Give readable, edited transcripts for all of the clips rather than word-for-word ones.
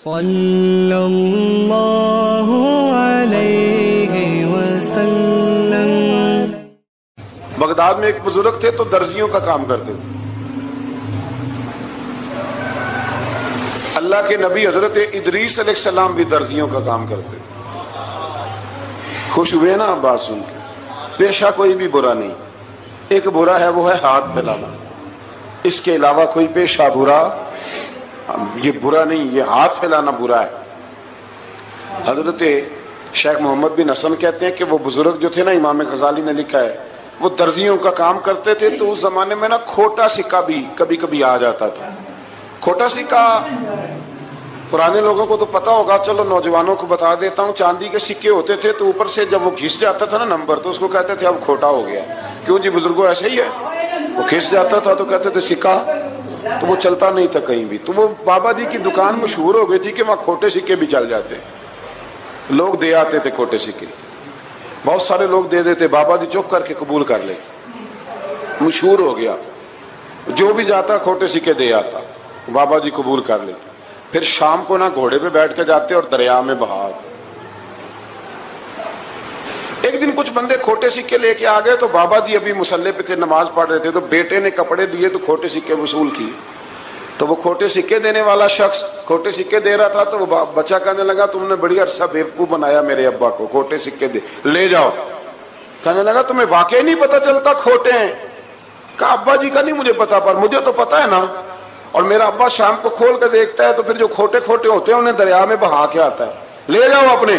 صلی اللہ علیہ وسلم۔ بغداد میں ایک بزرگ تھے تو درزیوں کا کام کرتے تھے۔ اللہ کے نبی حضرت ادریس علیہ السلام بھی درزیوں کا کام کرتے تھے۔ خوش ہوئے نا بات سن کے؟ پیشہ کوئی بھی برا نہیں، ایک برا ہے وہ ہے ہاتھ پھیلانا، اس کے علاوہ کوئی پیشہ برا یہ برا نہیں، یہ ہاتھ پھیلانا برا ہے۔ حضرت شیخ محمد بن حسن کہتے ہیں کہ وہ بزرگ جو تھے نا، امام غزالی نے لکھا ہے، وہ درزیوں کا کام کرتے تھے تو اس زمانے میں نا کھوٹا سکہ بھی کبھی کبھی آ جاتا تھا۔ کھوٹا سکہ پرانے لوگوں کو تو پتا ہوگا، چلو نوجوانوں کو بتا دیتا ہوں، چاندی کے سکے ہوتے تھے تو اوپر سے جب وہ گھس جاتا تھا نا نمبر، تو اس کو کہتے تھے اب کھوٹا ہو گیا۔ کیوں جی بزرگوں ایسے ہی ہے، وہ گھس جاتا تھا تو کہتے تھے سکہ، تو وہ چلتا نہیں تھا کہیں بھی۔ تو وہ بابا جی کی دکان مشہور ہو گئی تھی کہ وہاں کھوٹے سکے بھی چل جاتے، لوگ دے آتے تھے کھوٹے سکے، بہت سارے لوگ دے دیتے، بابا جی چپ کر کے قبول کر لیتے، مشہور ہو گیا، جو بھی جاتا کھوٹے سکے دے آتا، بابا جی قبول کر لیتے۔ پھر شام کو نا گھوڑے پہ بیٹھ کے جاتے اور دریا میں بہا۔ ایک دن کچھ بندے کھوٹے سکے لے کے آ گئے تو بابا جی ابھی مصلے پہ تھے، نماز پڑھ رہے تھے، تو بیٹے نے کپڑے دیے تو کھوٹے سکے وصول کیے۔ تو وہ کھوٹے سکے دینے والا شخص کھوٹے سکے دے رہا تھا تو وہ بچہ کہنے لگا تم نے بڑی عرصہ بیوقوف بنایا میرے ابا کو، کھوٹے سکے دے لے جاؤ۔ کہنے لگا تمہیں واقعی نہیں پتا چلتا کھوٹے ہیں؟ کہا ابا جی کا نہیں مجھے پتا، پر مجھے تو پتا ہے نا، اور میرا ابا شام کو کھول کے دیکھتا ہے تو پھر جو کھوٹے کھوٹے ہوتے ہیں انہیں دریا میں بہا کے آتا ہے، لے جاؤ اپنے۔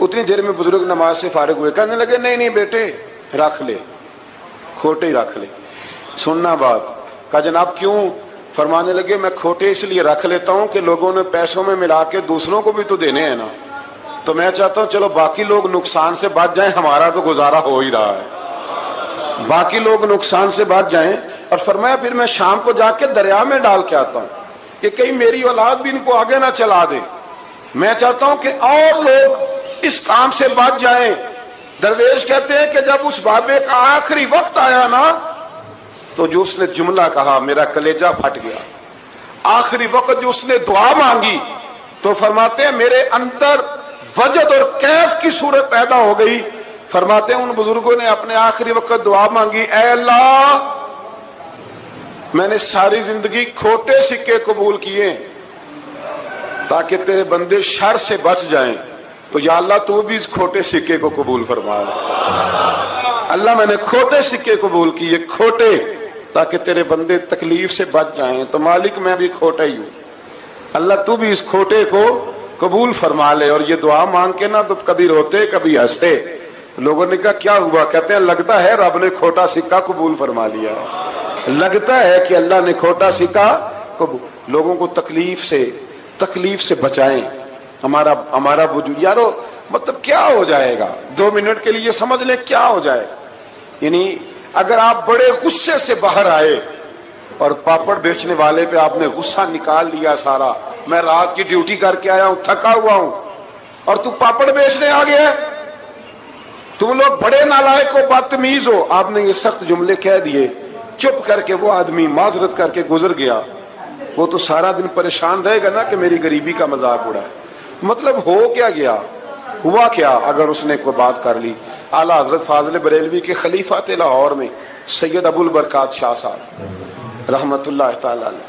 اتنی دیر میں بزرگ نماز سے فارغ ہوئے، کہنے لگے نہیں نہیں بیٹے رکھ لے، کھوٹے ہی رکھ لے۔ سننا بات، کہا جناب کیوں؟ فرمانے لگے میں کھوٹے اس لیے رکھ لیتا ہوں کہ لوگوں نے پیسوں میں ملا کے دوسروں کو بھی تو دینے ہیں نا، تو میں چاہتا ہوں چلو باقی لوگ نقصان سے بچ جائیں، ہمارا تو گزارا ہو ہی رہا ہے، باقی لوگ نقصان سے بچ جائیں۔ اور فرمایا پھر میں شام کو جا کے دریا میں ڈال کے آتا ہوں کہ کہیں میری اولاد بھی ان کو آگے نہ چلا دے، میں چاہتا ہوں کہ اور لوگ اس کام سے بچ جائیں۔ درویش کہتے ہیں کہ جب اس بابے کا آخری وقت آیا نا تو جو اس نے جملہ کہا میرا کلیجہ پھٹ گیا۔ آخری وقت جو اس نے دعا مانگی تو فرماتے ہیں میرے اندر وجد اور کیف کی صورت پیدا ہو گئی۔ فرماتے ہیں ان بزرگوں نے اپنے آخری وقت دعا مانگی، اے اللہ میں نے ساری زندگی کھوٹے سکے قبول کیے تاکہ تیرے بندے شر سے بچ جائیں، تو یا اللہ تو بھی اس کھوٹے سکے کو قبول فرما۔ اللہ میں نے کھوٹے سکے قبول کیے، کھوٹے، تاکہ تیرے بندے تکلیف سے بچ جائیں، تو مالک میں بھی کھوٹا ہی ہوں، اللہ تو بھی اس کھوٹے کو قبول فرما لے۔ اور یہ دعا مانگ کے نا تو کبھی روتے کبھی ہنستے۔ لوگوں نے کہا کیا ہوا؟ کہتے ہیں لگتا ہے رب نے کھوٹا سکہ قبول فرما لیا، لگتا ہے کہ اللہ نے کھوٹا سکہ قبول۔ لوگوں کو تکلیف سے بچائیں، ہمارا وجود یارو مطلب کیا ہو جائے گا؟ 2 منٹ کے لیے سمجھ لیں کیا ہو جائے، یعنی اگر آپ بڑے غصے سے باہر آئے اور پاپڑ بیچنے والے پہ آپ نے غصہ نکال لیا سارا، میں رات کی ڈیوٹی کر کے آیا ہوں تھکا ہوا ہوں اور تو پاپڑ بیچنے آ گیا، تم لوگ بڑے نالائق ہو بدتمیز ہو، آپ نے یہ سخت جملے کہہ دیے، چپ کر کے وہ آدمی معذرت کر کے گزر گیا، وہ تو سارا دن پریشان رہے گا نا کہ میری غریبی کا مذاق اڑا ہے۔ مطلب ہو کیا گیا، ہوا کیا اگر اس نے کوئی بات کر لی؟ اعلیٰ حضرت فاضل بریلوی کے خلیفہ لاہور میں سید ابو البرکات شاہ صاحب رحمت اللہ تعالی علیہ،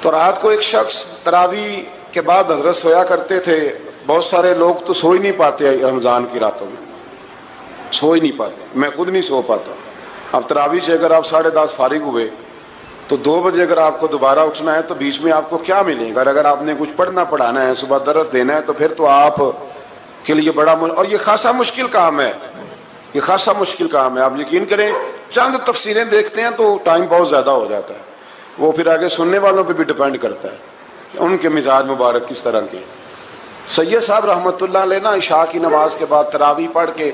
تو رات کو ایک شخص تراویح کے بعد حضرت سویا کرتے تھے، بہت سارے لوگ تو سو ہی نہیں پاتے رمضان کی راتوں میں، سو ہی نہیں پاتے، میں خود نہیں سو پاتا۔ اب تراویح سے اگر آپ 10:30 فارغ ہوئے تو 2 بجے اگر آپ کو دوبارہ اٹھنا ہے تو بیچ میں آپ کو کیا ملے گا؟ اگر آپ نے کچھ پڑھنا پڑھانا ہے، صبح درس دینا ہے، تو پھر تو آپ کے لیے بڑا اور یہ خاصا مشکل کام ہے، یہ خاصا مشکل کام ہے۔ آپ یقین کریں چند تفسیریں دیکھتے ہیں تو ٹائم بہت زیادہ ہو جاتا ہے، وہ پھر آگے سننے والوں پہ بھی ڈیپینڈ کرتا ہے کہ ان کے مزاج مبارک کس طرح کے۔ سید صاحب رحمت اللہ علیہ نا عشاء کی نماز کے بعد تراویح پڑھ کے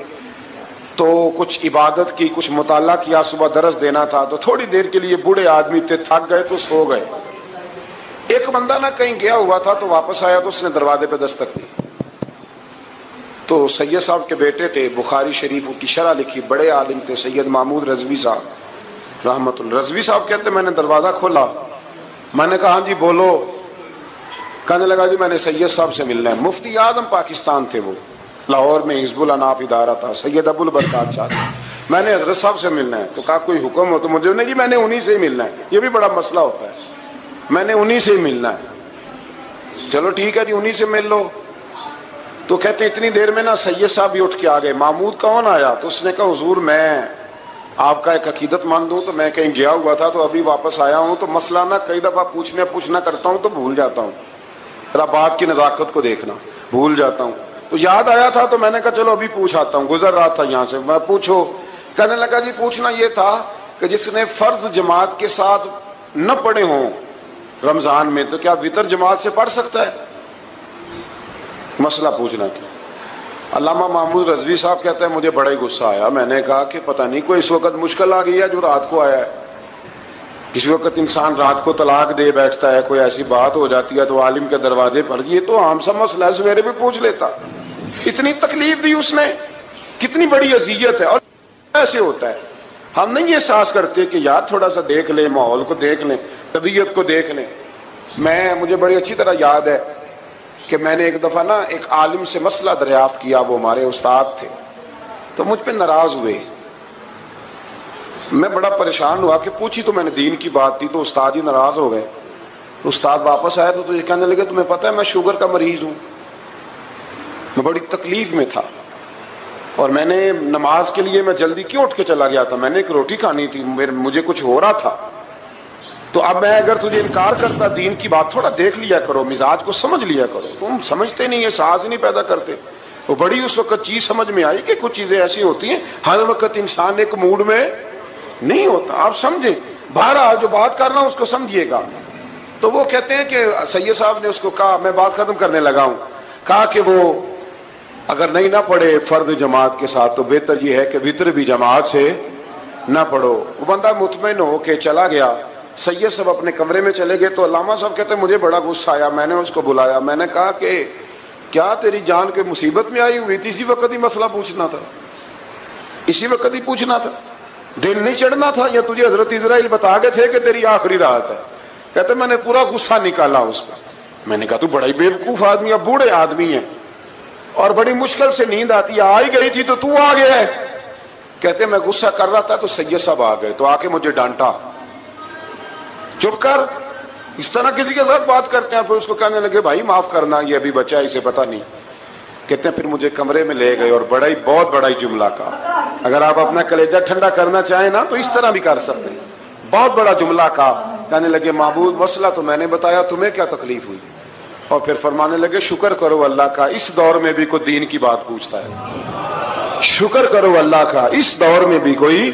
تو کچھ عبادت کی، کچھ مطالعہ کیا، صبح درس دینا تھا، تو تھوڑی دیر کے لیے بوڑھے آدمی تھے، تھک گئے تو سو گئے۔ ایک بندہ نہ کہیں گیا ہوا تھا تو واپس آیا تو اس نے دروازے پہ دستک دی، تو سید صاحب کے بیٹے تھے، بخاری شریف کی شرح لکھی، بڑے عالم تھے، سید محمود رضوی صاحب رحمت اللہ۔ رضوی صاحب کہتے میں نے دروازہ کھولا، میں نے کہا ہاں جی بولو، کہنے لگا جی میں نے سید صاحب سے ملنا ہے. مفتی اعظم پاکستان تھے وہ, لاہور میں حزب الاناف ادارہ تھا, سید ابو البرکات صاحب. میں نے حضرت صاحب سے ملنا ہے. تو کہا کوئی حکم ہو تو مجھے نہیں جی میں نے انہی سے ہی ملنا ہے. یہ بھی بڑا مسئلہ ہوتا ہے, میں نے انہی سے ہی ملنا ہے. چلو ٹھیک ہے جی انہی سے مل لو. تو کہتے ہیں اتنی دیر میں نا سید صاحب بھی اٹھ کے آ گئے. محمود کون آیا؟ تو اس نے کہا حضور میں آپ کا ایک عقیدت مند ہوں, تو میں کہیں گیا ہوا تھا تو ابھی واپس آیا ہوں, تو مسئلہ نا کئی دفعہ پوچھنا کرتا ہوں تو بھول جاتا ہوں, ذرا بات کی نزاکت کو دیکھنا, بھول جاتا ہوں. تو یاد آیا تھا تو میں نے کہا چلو ابھی پوچھ آتا ہوں, گزر رہا تھا یہاں سے. میں پوچھو. کہنے لگا جی پوچھنا یہ تھا کہ جس نے فرض جماعت کے ساتھ نہ پڑھے ہوں رمضان میں, تو کیا وتر جماعت سے پڑھ سکتا ہے؟ مسئلہ پوچھنا تھا. علامہ محمود رضوی صاحب کہتے ہیں مجھے بڑا ہی غصہ آیا. میں نے کہا کہ پتہ نہیں کوئی اس وقت مشکل آ گئی ہے جو رات کو آیا ہے. کسی وقت انسان رات کو طلاق دے بیٹھتا ہے, کوئی ایسی بات ہو جاتی ہے تو عالم کے دروازے پر, یہ تو عام سا مسئلہ ہے, سویرے بھی پوچھ لیتا. اتنی تکلیف دی اس نے, کتنی بڑی اذیت ہے. اور ایسے ہوتا ہے, ہم نہیں احساس کرتے کہ یار تھوڑا سا دیکھ لیں, ماحول کو دیکھ لیں, طبیعت کو دیکھ لیں. مجھے بڑی اچھی طرح یاد ہے کہ میں نے ایک دفعہ نا ایک عالم سے مسئلہ دریافت کیا, وہ ہمارے استاد تھے, تو مجھ پہ ناراض ہوئے. میں بڑا پریشان ہوا کہ پوچھی تو میں نے دین کی بات تھی, تو استاد ہی ناراض ہو گئے. استاد واپس آیا تو یہ کہنے لگے تمہیں پتہ ہے میں شوگر کا مریض ہوں. میں بڑی تکلیف میں تھا, اور میں نے نماز کے لیے میں جلدی کیوں اٹھ کے چلا گیا تھا, میں نے ایک روٹی کھانی تھی, مجھے کچھ ہو رہا تھا. تو اب میں اگر تجھے انکار کرتا, دین کی بات تھوڑا دیکھ لیا کرو, مزاج کو سمجھ لیا کرو, تم سمجھتے نہیں, احساس نہیں پیدا کرتے. وہ بڑی اس وقت چیز سمجھ میں آئی کہ کچھ چیزیں ایسی ہوتی ہیں ہر وقت انسان ایک موڈ میں نہیں ہوتا. آپ سمجھیں, بہرحال جو بات کرنا اس کو سمجھیے گا. تو وہ کہتے ہیں کہ سید صاحب نے اس کو کہا, میں بات ختم کرنے لگا ہوں, کہا کہ وہ اگر نہیں نہ پڑھے فرض جماعت کے ساتھ تو بہتر یہ ہے کہ وتر بھی جماعت سے نہ پڑھو. وہ بندہ مطمئن ہو کے چلا گیا. سید صاحب اپنے کمرے میں چلے گئے تو علامہ صاحب کہتے ہیں مجھے بڑا غصہ آیا. میں نے اس کو بلایا, میں نے کہا کہ کیا تیری جان کے مصیبت میں آئی ہوئی تھی, اسی وقت ہی مسئلہ پوچھنا تھا, اسی وقت ہی پوچھنا تھا, دن نہیں چڑھنا تھا, یا تجھے حضرت اسرائیل بتا گئے تھے کہ تیری آخری رات ہے؟ کہتے میں نے پورا غصہ نکالا اس پر. میں نے کہا تو بڑا ہی بیوقوف آدمی ہے, بوڑھے آدمی ہیں, اور بڑی مشکل سے نیند آتی ہے, آ ہی گئی تھی تو آ گیا ہے. کہتے میں غصہ کر رہا تھا تو سید صاحب آ گئے, تو آ کے مجھے ڈانٹا, چپ کر, اس طرح کسی کے ساتھ بات کرتے ہیں. پھر اس کو کہنے لگے بھائی معاف کرنا, یہ ابھی بچہ ہے, اسے پتہ نہیں. کہتے ہیں پھر مجھے کمرے میں لے گئے اور بہت بڑا ہی جملہ کہا. اگر آپ اپنا کلیجہ ٹھنڈا کرنا چاہیں نا تو اس طرح بھی کر سکتے ہیں. بہت بڑا جملہ کہا. کہنے لگے معبود مسئلہ تو میں نے بتایا, تمہیں کیا تکلیف ہوئی؟ اور پھر فرمانے لگے شکر کرو اللہ کا, اس دور میں بھی کوئی دین کی بات پوچھتا ہے. شکر کرو اللہ کا, اس دور میں بھی کوئی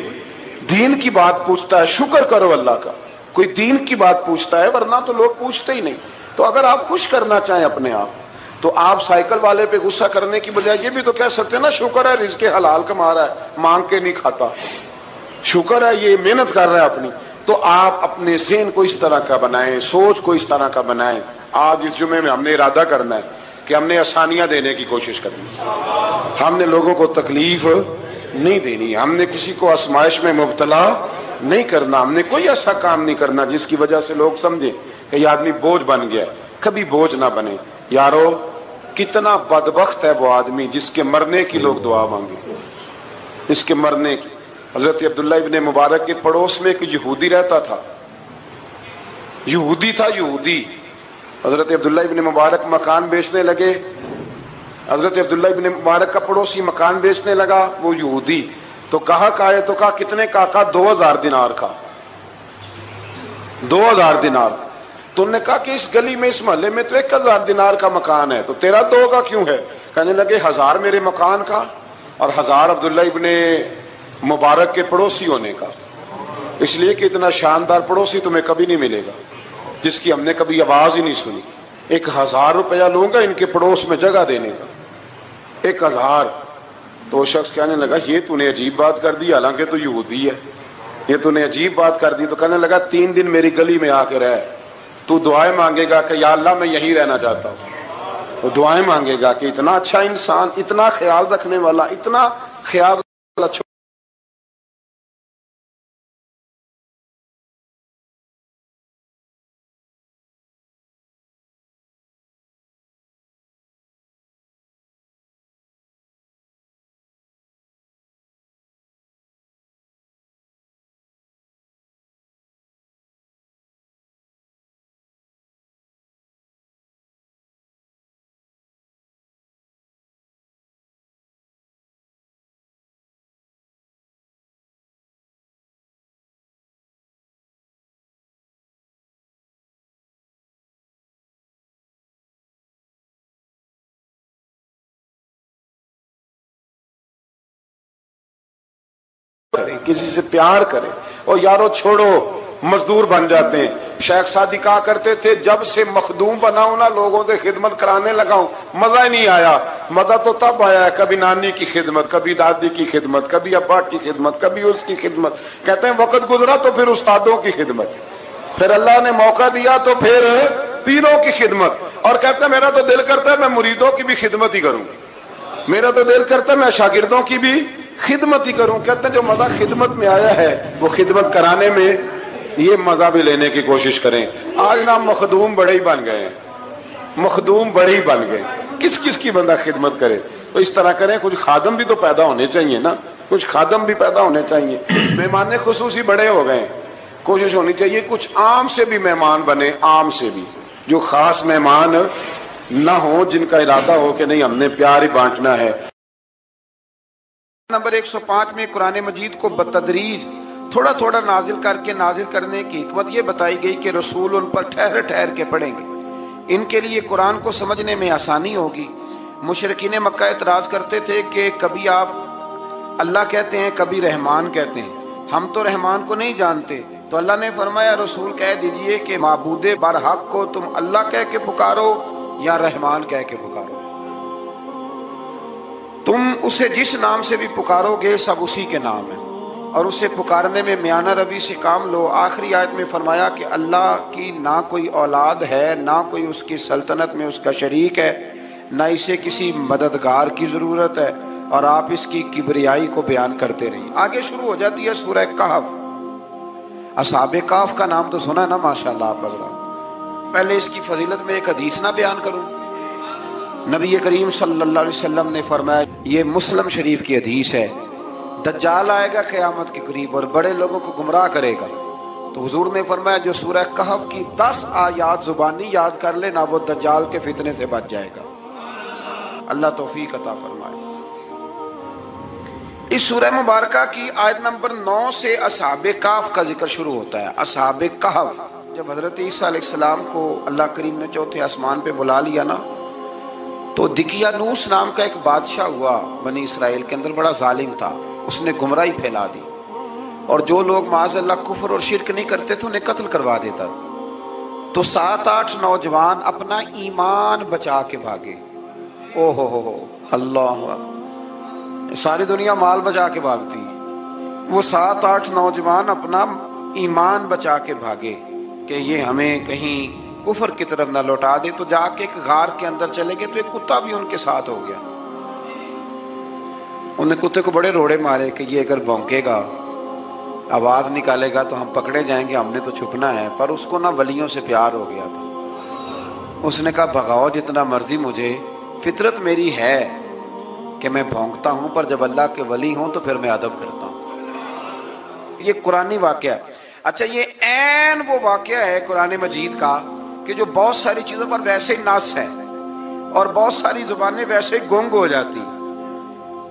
دین کی بات پوچھتا ہے. شکر کرو اللہ کا, کوئی دین کی بات پوچھتا ہے, ورنہ تو لوگ پوچھتے ہی نہیں. تو اگر آپ خوش کرنا چاہیں اپنے آپ, تو آپ سائیکل والے پہ غصہ کرنے کی بجائے یہ بھی تو کہہ سکتے ہیں نا شکر ہے رزق حلال کما رہا ہے, مانگ کے نہیں کھاتا, شکر ہے یہ محنت کر رہا ہے اپنی. تو آپ اپنے ذہن کو اس طرح کا بنائیں, سوچ کو اس طرح کا بنائیں. آج اس جمعے میں ہم نے ارادہ کرنا ہے کہ ہم نے آسانیاں دینے کی کوشش کرنی, ہم نے لوگوں کو تکلیف نہیں دینی, ہم نے کسی کو آزمائش میں مبتلا نہیں کرنا, ہم نے کوئی ایسا کام نہیں کرنا جس کی وجہ سے لوگ سمجھیں کہ یہ آدمی بوجھ بن گیا. کبھی بوجھ نہ بنے. یارو کتنا بدبخت ہے وہ آدمی جس کے مرنے کی لوگ دعا مانگے, اس کے مرنے کی. حضرت عبداللہ ابن مبارک کے پڑوس میں ایک یہودی رہتا تھا, یہودی تھا, یہودی. حضرت عبداللہ ابن مبارک مکان بیچنے لگے. حضرت عبداللہ ابن مبارک کا پڑوسی مکان بیچنے لگا, وہ یہودی. تو کہا تو کہا کتنے کا؟ 2000 دینار کا. 2000 دینار. تو انہوں نے کہا کہ اس گلی میں, اس محلے میں تو 1000 دینار کا مکان ہے, تو تیرا 2 کا کیوں ہے؟ کہنے لگے 1000 میرے مکان کا اور 1000 عبداللہ ابن مبارک کے پڑوسی ہونے کا, اس لیے کہ اتنا شاندار پڑوسی تمہیں کبھی نہیں ملے گا جس کی ہم نے کبھی آواز ہی نہیں سنی. 1000 روپیہ لوں گا ان کے پڑوس میں جگہ دینے کا, 1000. تو وہ شخص کہنے لگا یہ تو نے عجیب بات کر دی, حالانکہ تو یہودی ہے, یہ تو نے عجیب بات کر دی. تو کہنے لگا 3 دن میری گلی میں آ کے رہ, تو دعائیں مانگے گا کہ یا اللہ میں یہیں رہنا چاہتا ہوں. تو دعائیں مانگے گا کہ اتنا اچھا انسان, اتنا خیال رکھنے والا, اتنا خیال والا کرے، کسی سے پیار کرے. اور یارو چھوڑو مزدور بن جاتے ہیں. شیخ سعدی کہا کرتے تھے جب سے مخدوم بناؤں نا لوگوں سے خدمت کرانے لگاؤں مزہ ہی نہیں آیا. مزہ تو تب آیا ہے کبھی نانی کی خدمت، کبھی دادی کی خدمت، کبھی ابا کی خدمت، کبھی اس کی خدمت. کہتے ہیں وقت گزرا تو پھر استادوں کی خدمت، پھر اللہ نے موقع دیا تو پھر پیروں کی خدمت. اور کہتے ہیں میرا تو دل کرتا ہے میں مریدوں کی بھی خدمت ہی کروں، میرا تو دل کرتا ہے میں شاگردوں کی بھی خدمت ہی کروں. کہتے ہیں جو مزہ خدمت میں آیا ہے وہ خدمت کرانے میں یہ مزہ بھی لینے کی کوشش کریں. آج نا مخدوم بڑے ہی بن گئے ہیں، مخدوم بڑے ہی بن گئے. کس کس کی بندہ خدمت کرے؟ تو اس طرح کریں. کچھ خادم بھی تو پیدا ہونے چاہیے نا، کچھ خادم بھی پیدا ہونے چاہیے. مہمان خصوصی بڑے ہو گئے، کوشش ہونی چاہیے کچھ عام سے بھی مہمان بنے، عام سے بھی جو خاص مہمان نہ ہو، جن کا ارادہ ہو کہ نہیں ہم نے پیار ہی بانٹنا ہے. نمبر 105 میں قرآن مجید کو بتدریج تھوڑا تھوڑا نازل کر کے نازل کرنے کی حکمت یہ بتائی گئی کہ رسول ان پر ٹھہر ٹھہر کے پڑھیں گے، ان کے لیے قرآن کو سمجھنے میں آسانی ہوگی. مشرکین مکہ اعتراض کرتے تھے کہ کبھی آپ اللہ کہتے ہیں کبھی رحمان کہتے ہیں، ہم تو رحمان کو نہیں جانتے. تو اللہ نے فرمایا رسول کہہ دیجئے کہ معبود برحق کو تم اللہ کہہ کے پکارو یا رحمان کہہ کے پکارو، تم اسے جس نام سے بھی پکارو گے سب اسی کے نام ہے، اور اسے پکارنے میں میانہ روی سے کام لو. آخری آیت میں فرمایا کہ اللہ کی نہ کوئی اولاد ہے، نہ کوئی اس کی سلطنت میں اس کا شریک ہے، نہ اسے کسی مددگار کی ضرورت ہے، اور آپ اس کی کبریائی کو بیان کرتے رہیے. آگے شروع ہو جاتی ہے سورہ کہف. اصحاب کہف کا نام تو سنا نا ماشاءاللہ آپ حضرات. پہلے اس کی فضیلت میں ایک حدیث نہ بیان کروں. نبی کریم صلی اللہ علیہ وسلم نے فرمایا، یہ مسلم شریف کی حدیث ہے، دجال آئے گا قیامت کے قریب اور بڑے لوگوں کو گمراہ کرے گا. تو حضور نے فرمایا جو سورہ کہف کی 10 آیات زبانی یاد کر لے نہ وہ دجال کے فتنے سے بچ جائے گا. اللہ توفیق عطا فرمائے. اس سورہ مبارکہ کی آیت نمبر 9 سے اصحاب کہف کا ذکر شروع ہوتا ہے. اصحاب کہف جب حضرت عیسیٰ علیہ السلام کو اللہ کریم نے چوتھے آسمان پہ بلا لیا نا، تو دقیانوس نام کا ایک بادشاہ ہوا بنی اسرائیل کے اندر، بڑا ظالم تھا. اس نے گمراہی پھیلا دی، اور جو لوگ معاذ اللہ کفر اور شرک نہیں کرتے تھے انہیں قتل کروا دیتا. تو 7-8 نوجوان اپنا ایمان بچا کے بھاگے. او ہو اللہ اکبر. ساری دنیا مال بچا کے بھاگتی، وہ 7-8 نوجوان اپنا ایمان بچا کے بھاگے کہ یہ ہمیں کہیں کفر کی طرف نہ لوٹا دے. تو جا کے ایک غار کے اندر چلے گئے تو ایک کتا بھی ان کے ساتھ ہو گیا. انہیں کتے کو بڑے روڑے مارے کہ یہ اگر بھونکے گا آواز نکالے گا تو ہم پکڑے جائیں گے، ہم نے تو چھپنا ہے. پر اس کو نہ ولیوں سے پیار ہو گیا تھا. اس نے کہا بھگاؤ جتنا مرضی مجھے، فطرت میری ہے کہ میں بھونکتا ہوں، پر جب اللہ کے ولی ہوں تو پھر میں ادب کرتا ہوں. یہ قرآنی واقعہ. اچھا یہ عین وہ واقعہ ہے قرآن مجید کا کہ جو بہت ساری چیزوں پر ویسے ہی نص ہے اور بہت ساری زبانیں ویسے ہی گنگ ہو جاتی.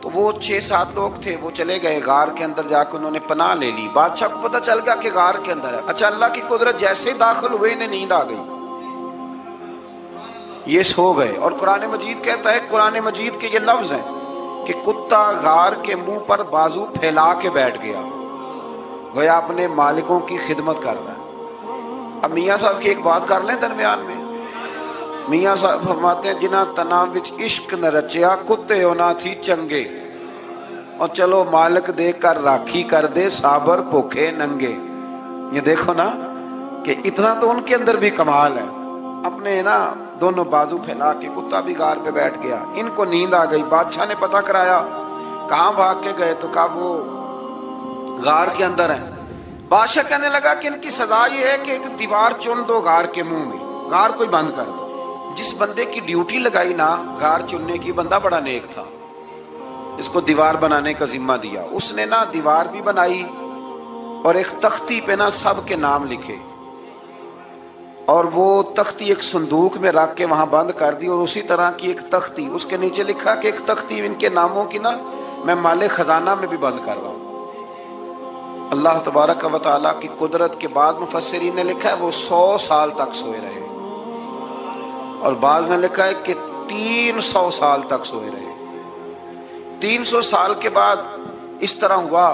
تو وہ 6-7 لوگ تھے، وہ چلے گئے غار کے اندر، جا کے انہوں نے پناہ لے لی. بادشاہ کو پتہ چل گیا کہ غار کے اندر ہے. اچھا اللہ کی قدرت جیسے ہی داخل ہوئے انہیں نیند آ گئی، یہ سو گئے. اور قرآن مجید کہتا ہے، قرآن مجید کے یہ لفظ ہیں کہ کتا غار کے منہ پر بازو پھیلا کے بیٹھ گیا، گویا اپنے مالکوں کی خدمت کر رہا ہے. اب میاں صاحب کی ایک بات کر لیں درمیان میں. میاں صاحب فرماتے ہیں جنہ تنا وچ عشق نہ رچیا کتے ہونا تھی چنگے، اور چلو مالک دے کر راکھی کر دے صابر بھوکے ننگے. یہ دیکھو نا کہ اتنا تو ان کے اندر بھی کمال ہے. اپنے نا دونوں بازو پھیلا کے کتا بھی غار پہ بیٹھ گیا. ان کو نیند آ گئی. بادشاہ نے پتہ کرایا کہاں بھاگ کے گئے، تو کہا وہ غار کے اندر ہیں. بادشاہ کہنے لگا کہ ان کی سزا یہ ہے کہ ایک دیوار چن دو غار کے منہ میں، غار کوئی بند کر دو. جس بندے کی ڈیوٹی لگائی نا غار چننے کی، بندہ بڑا نیک تھا، اس کو دیوار بنانے کا ذمہ دیا. اس نے نا دیوار بھی بنائی اور ایک تختی پہ نا سب کے نام لکھے، اور وہ تختی ایک صندوق میں رکھ کے وہاں بند کر دی. اور اسی طرح کی ایک تختی اس کے نیچے لکھا کہ ایک تختی ان کے ناموں کی نا میں مال خزانہ میں بھی بند کر رہا ہوں. اللہ تبارک و تعالیٰ کی قدرت کے بعد مفسرین نے لکھا ہے وہ 100 سال تک سوئے رہے، اور بعض نے لکھا ہے کہ 300 سال تک سوئے رہے. 300 سال کے بعد اس طرح ہوا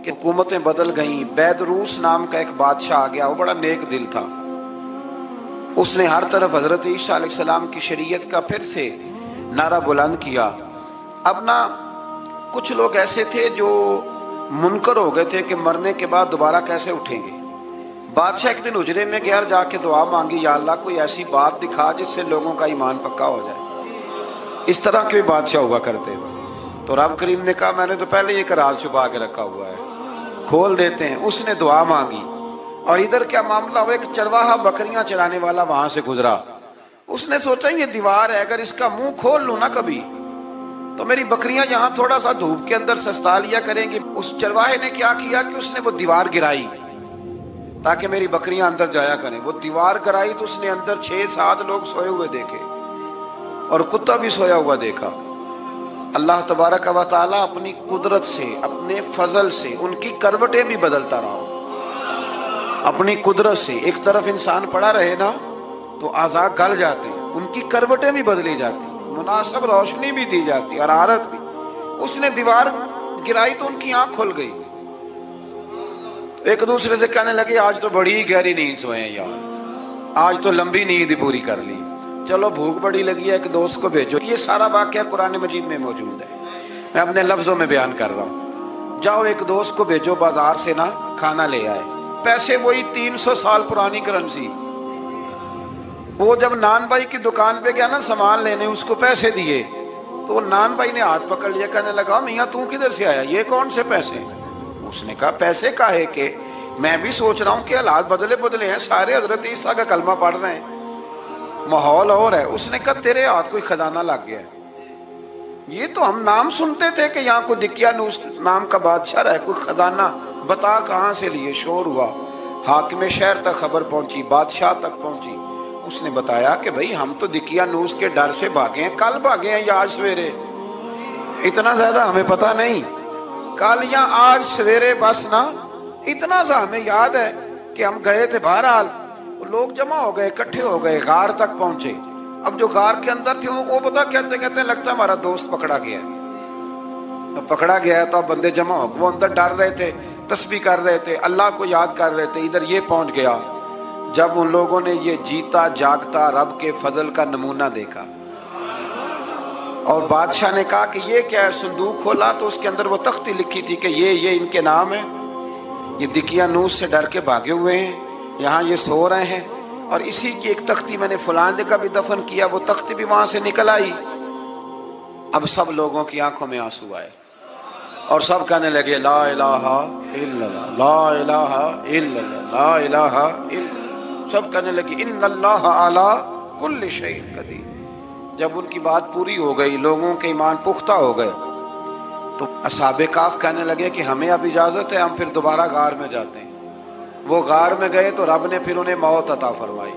کہ حکومتیں بدل گئیں. بیدروس نام کا ایک بادشاہ آ گیا, وہ بڑا نیک دل تھا. اس نے ہر طرف حضرت عیسیٰ علیہ السلام کی شریعت کا پھر سے نعرہ بلند کیا. اب نا کچھ لوگ ایسے تھے جو منکر ہو گئے تھے کہ مرنے کے بعد دوبارہ کیسے اٹھیں گے. بادشاہ ایک دن اجرے میں گیا, جا کے دعا مانگی, یا اللہ کوئی ایسی بات دکھا جس سے لوگوں کا ایمان پکا ہو جائے. اس طرح کے بادشاہ ہوا کرتے ہیں. تو رب کریم نے کہا میں نے تو پہلے یہ راز چھپا کے رکھا ہوا ہے, کھول دیتے ہیں. اس نے دعا مانگی اور ادھر کیا معاملہ ہوا, ایک چرواہا بکریاں چرانے والا وہاں سے گزرا. اس نے سوچا یہ دیوار ہے, اگر اس کا منہ کھول لوں نا کبھی تو میری بکریاں یہاں تھوڑا سا دھوپ کے اندر سستا لیا کریں گی. اس چرواہے نے کیا کیا کہ اس نے وہ دیوار گرائی تاکہ میری بکریاں اندر جایا کریں. وہ دیوار گرائی تو اس نے اندر 6-7 لوگ سوئے ہوئے دیکھے اور کتا بھی سویا ہوا دیکھا. اللہ تبارک و تعالیٰ اپنی قدرت سے, اپنے فضل سے ان کی کروٹیں بھی بدلتا رہا. اپنی قدرت سے ایک طرف انسان پڑا رہے نا تو اعضاء گل جاتے ہیں, ان کی کروٹیں بھی بدلی جاتی, مناسب روشنی بھی دی جاتی, حرارت بھی. اس نے دیوار گرائی تو ان کی آنکھ کھل گئی. ایک دوسرے سے کہنے لگے آج تو بڑی گہری نیند سوئے ہیں یار, آج تو لمبی نیند پوری کر لی. چلو بھوک بڑی لگی ہے, ایک دوست کو بھیجو. یہ سارا واقعہ قرآن مجید میں موجود ہے, میں اپنے لفظوں میں بیان کر رہا ہوں. جاؤ ایک دوست کو بھیجو بازار سے نا کھانا لے آئے. پیسے وہی 300 سال پرانی کرنسی. وہ جب نان بھائی کی دکان پہ گیا نا سامان لینے, اس کو پیسے دیے تو وہ نان بھائی نے ہاتھ پکڑ لیا, کہنے لگا میاں تو کدھر سے آیا, یہ کون سے پیسے؟ اس نے کہا پیسے کا ہے کہ میں بھی سوچ رہا ہوں کہ حالات بدلے ہیں, سارے حضرت عیسیٰ کا کلمہ پڑھ رہے ہیں, ماحول اور ہے. اس نے کہا تیرے ہاتھ کوئی خزانہ لگ گیا ہے. یہ تو ہم نام سنتے تھے کہ یہاں کوئی دقیانوس نام کا بادشاہ رہے, کوئی خزانہ, بتا کہاں سے لیے. شور ہوا, حاکم شہر تک خبر پہنچی, بادشاہ تک پہنچی. اس نے بتایا کہ بھئی ہم تو دقیانوس کے ڈر سے بھاگے ہیں, کل بھاگے ہیں یا آج سویرے, اتنا زیادہ ہمیں پتا نہیں, کل یا آج سویرے بس نا. اتنا سا ہمیں یاد ہے کہ ہم گئے تھے. بہرحال لوگ جمع ہو گئے, اکٹھے ہو گئے, غار تک پہنچے. اب جو غار کے اندر تھے وہ پتا کہتے لگتا ہے ہمارا دوست پکڑا گیا ہے. پکڑا گیا ہے تو اب بندے جمع ہو گئے. وہ اندر ڈر رہے تھے, تسبیح کر رہے تھے, اللہ کو یاد کر رہے تھے. ادھر یہ پہنچ گیا. جب ان لوگوں نے یہ جیتا جاگتا رب کے فضل کا نمونہ دیکھا اور بادشاہ نے کہا کہ یہ کیا ہے, صندوق کھولا تو اس کے اندر وہ تختی لکھی تھی کہ یہ ان کے نام ہے, یہ دقیانوس سے ڈر کے بھاگے ہوئے ہیں, یہاں یہ سو رہے ہیں, اور اسی کی ایک تختی میں نے فلان جگہ بھی دفن کیا. وہ تختی بھی وہاں سے نکل آئی. اب سب لوگوں کی آنکھوں میں آنسو آئے اور سب کہنے لگے لا الہ الا اللہ, لا الہ الا اللہ, لا الہ الا اللہ. سب کہنے لگے ان اللہ علی کل شیء قدیر. جب ان کی بات پوری ہو گئی, لوگوں کے ایمان پختہ ہو گئے, تو اصحاب کہف کہنے لگے کہ ہمیں اب اجازت ہے, ہم پھر دوبارہ غار میں جاتے ہیں. وہ غار میں گئے تو رب نے پھر انہیں موت عطا فرمائی,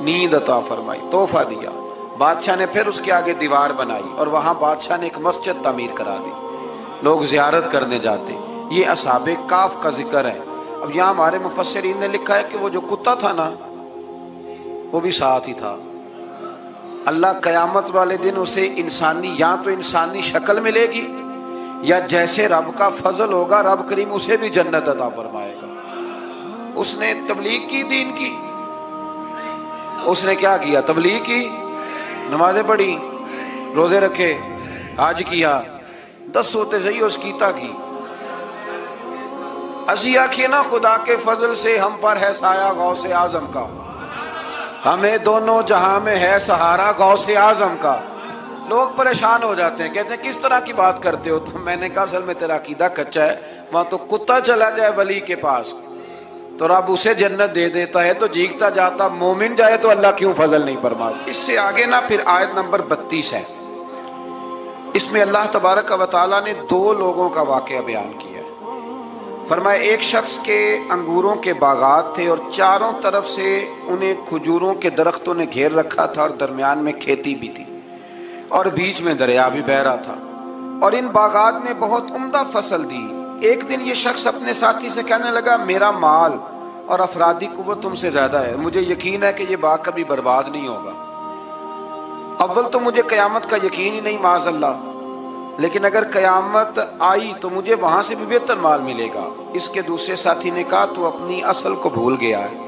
نیند عطا فرمائی, تحفہ دیا. بادشاہ نے پھر اس کے آگے دیوار بنائی اور وہاں بادشاہ نے ایک مسجد تعمیر کرا دی, لوگ زیارت کرنے جاتے. یہ اصحاب کہف کا ذکر ہے. اب یہاں ہمارے مفسرین نے لکھا ہے کہ وہ جو کتا تھا نا وہ بھی ساتھ ہی تھا. اللہ قیامت والے دن اسے انسانی, یا تو انسانی شکل ملے گی یا جیسے رب کا فضل ہوگا رب کریم اسے بھی جنت عطا فرمائے گا. اس نے تبلیغ کی, دین کی. اس نے کیا کیا, تبلیغ کی, نمازیں پڑھی, روزے رکھے, حج کیا, 10 ہوتے صحیح اس کیتا کی. اسی آخیے نا خدا کے فضل سے ہم پر ہے سایہ غوث اعظم کا, ہمیں دونوں جہاں میں ہے سہارا غوث اعظم کا. لوگ پریشان ہو جاتے ہیں, کہتے ہیں کس طرح کی بات کرتے ہو. تو میں نے کہا اصل میں تیرا عقیدہ کچا ہے. وہاں تو کتا چلا جائے ولی کے پاس تو رب اسے جنت دے دیتا ہے, تو جیگتا جاتا مومن جائے تو اللہ کیوں فضل نہیں فرماتا. اس سے آگے نا پھر آیت نمبر 32 ہے. اس میں اللہ تبارک و تعالیٰ نے 2 لوگوں کا واقعہ بیان کیا. فرمایا ایک شخص کے انگوروں کے باغات تھے اور چاروں طرف سے انہیں کھجوروں کے درختوں نے گھیر رکھا تھا, اور درمیان میں کھیتی بھی تھی, اور بیچ میں دریا بھی بہہ رہا تھا, اور ان باغات نے بہت عمدہ فصل دی. ایک دن یہ شخص اپنے ساتھی سے کہنے لگا میرا مال اور افرادی قوت تم سے زیادہ ہے, مجھے یقین ہے کہ یہ باغ کبھی برباد نہیں ہوگا. اول تو مجھے قیامت کا یقین ہی نہیں معاذ اللہ, لیکن اگر قیامت آئی تو مجھے وہاں سے بھی بہتر مال ملے گا۔ اس کے دوسرے ساتھی نے کہا تو اپنی اصل کو بھول گیا ہے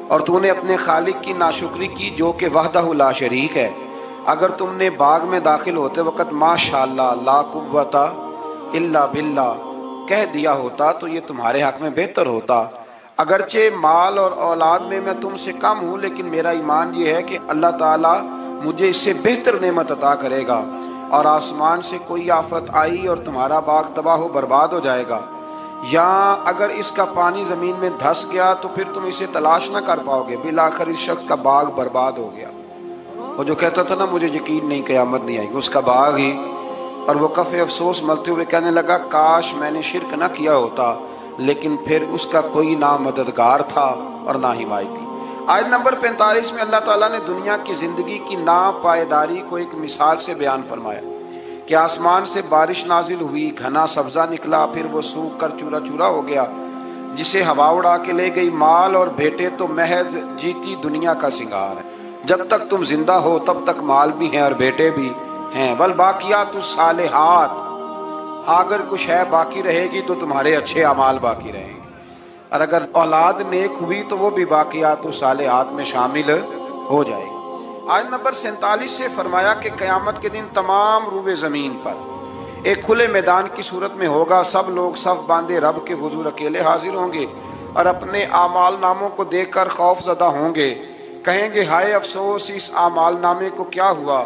اور تو نے اپنے خالق کی ناشکری کی جو کہ وحدہ لا شریک ہے۔ اگر تم نے باغ میں داخل ہوتے وقت ماشاءاللہ لا قوت الا باللہ کہہ دیا ہوتا تو یہ تمہارے حق میں بہتر ہوتا۔ اگرچہ مال اور اولاد میں تم سے کم ہوں، لیکن میرا ایمان یہ ہے کہ اللہ تعالیٰ مجھے اس سے بہتر نعمت عطا کرے گا، اور آسمان سے کوئی آفت آئی اور تمہارا باغ تباہ و برباد ہو جائے گا، یا اگر اس کا پانی زمین میں دھس گیا تو پھر تم اسے تلاش نہ کر پاؤ گے، بالآخر اس شخص کا باغ برباد ہو گیا۔ وہ جو کہتا تھا نا مجھے یقین نہیں قیامت نہیں آئے گی، اس کا باغ ہی، اور وہ کف افسوس ملتے ہوئے کہنے لگا کاش میں نے شرک نہ کیا ہوتا، لیکن پھر اس کا کوئی نہ مددگار تھا اور نہ حمایتی۔ آیت نمبر 45 میں اللہ تعالیٰ نے دنیا کی زندگی کی ناپائیداری کو ایک مثال سے بیان فرمایا کہ آسمان سے بارش نازل ہوئی، گھنا سبزہ نکلا، پھر وہ سوکھ کر چورا چورا ہو گیا، جسے ہوا اڑا کے لے گئی۔ مال اور بیٹے تو محض جیتی دنیا کا سنگار ہے، جب تک تم زندہ ہو تب تک مال بھی ہیں اور بیٹے بھی ہیں۔ والباقیات الصالحات، اگر کچھ ہے باقی رہے گی تو تمہارے اچھے اعمال باقی رہیں گے، اور اگر اولاد نیک ہوئی تو وہ بھی باقیات الصالحات میں شامل ہو جائے گی۔ آیت نمبر 47 سے فرمایا کہ قیامت کے دن تمام روئے زمین پر ایک کھلے میدان کی صورت میں ہوگا، سب لوگ صف باندھے رب کے حضور اکیلے حاضر ہوں گے اور اپنے اعمال ناموں کو دیکھ کر خوف زدہ ہوں گے، کہیں گے ہائے افسوس اس اعمال نامے کو کیا ہوا،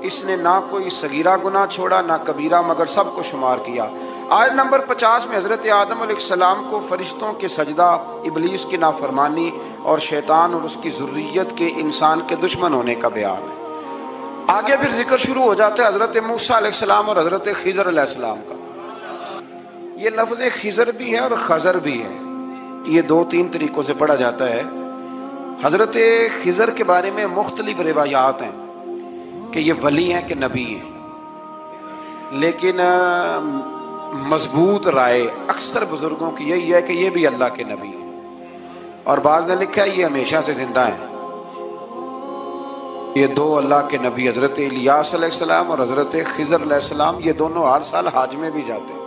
اس نے نہ کوئی صغیرہ گناہ چھوڑا نہ کبیرہ، مگر سب کو شمار کیا۔ آیت نمبر 50 میں حضرت آدم علیہ السلام کو فرشتوں کے سجدہ، ابلیس کی نافرمانی اور شیطان اور اس کی ذریت کے انسان کے دشمن ہونے کا بیان ہے۔ آگے پھر ذکر شروع ہو جاتا ہے حضرت موسیٰ علیہ السلام اور حضرت خضر علیہ السلام کا۔ یہ لفظ خضر بھی ہے اور خضر بھی ہے، یہ دو تین طریقوں سے پڑھا جاتا ہے۔ حضرت خضر کے بارے میں مختلف روایات ہیں کہ یہ ولی ہیں کہ نبی ہیں، لیکن مضبوط رائے اکثر بزرگوں کی یہی ہے کہ یہ بھی اللہ کے نبی ہیں، اور بعض نے لکھا ہے یہ ہمیشہ سے زندہ ہیں۔ یہ دو اللہ کے نبی حضرت الیاس علیہ السلام اور حضرت خضر علیہ السلام، یہ دونوں ہر سال حج میں بھی جاتے ہیں،